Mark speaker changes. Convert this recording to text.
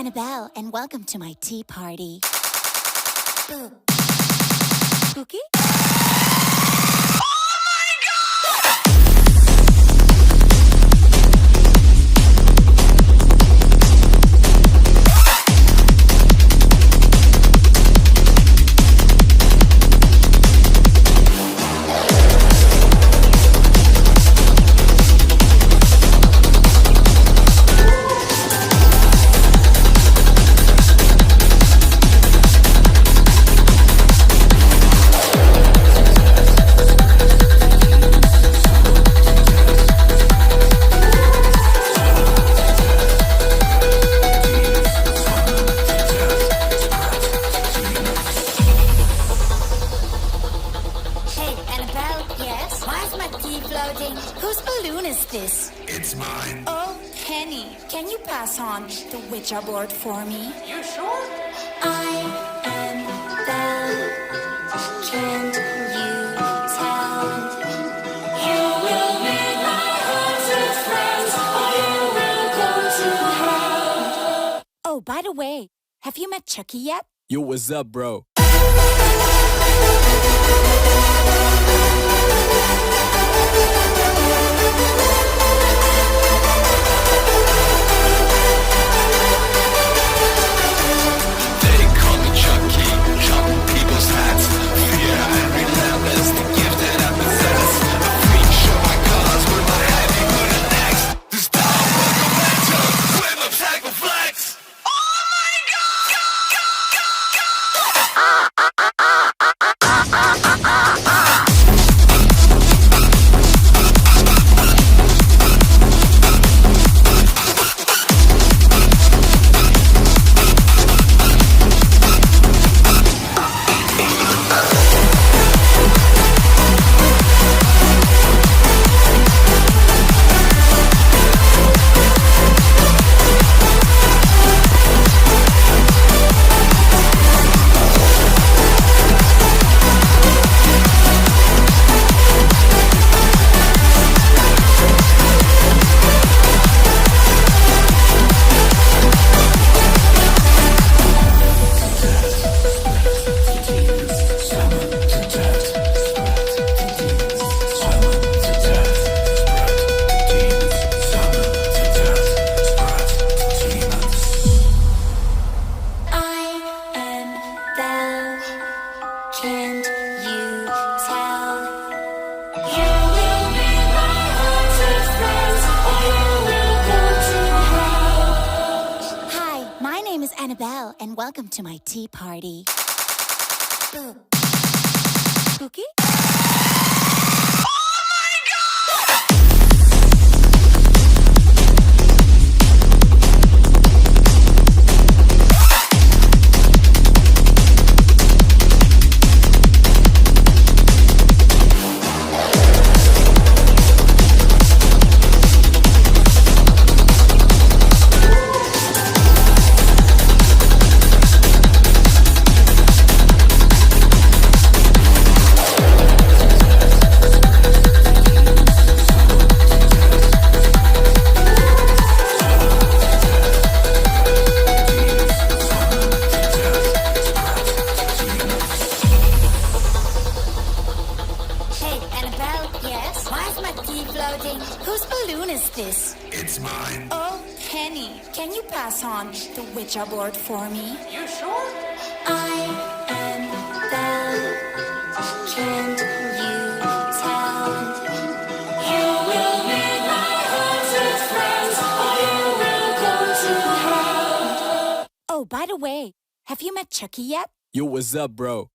Speaker 1: Annabelle, and welcome to my tea party. Spooky? Whose balloon is this?
Speaker 2: It's mine.
Speaker 1: Oh, Penny, can you pass on the Witcher board for me?
Speaker 3: You sure?
Speaker 1: I am Belle. Can't you tell?
Speaker 3: You will meet my haunted friends, or you will go to hell.
Speaker 1: Oh, by the way, have you met Chucky yet?
Speaker 4: Yo, what's up, bro?
Speaker 1: Can't you tell?
Speaker 3: You will meet my haunted friends, or you will go to hell.
Speaker 1: Hi, my name is Annabelle, and welcome to my tea party. Spooky? Whose balloon is this?
Speaker 2: It's mine.
Speaker 1: Oh, Penny, can you pass on the Witcher board for me?
Speaker 3: You sure?
Speaker 1: I am Belle. Can't you tell?
Speaker 3: You will meet my haunted friends, or you will go to hell.
Speaker 1: Oh, by the way, have you met Chucky yet?
Speaker 4: Yo, what's up, bro?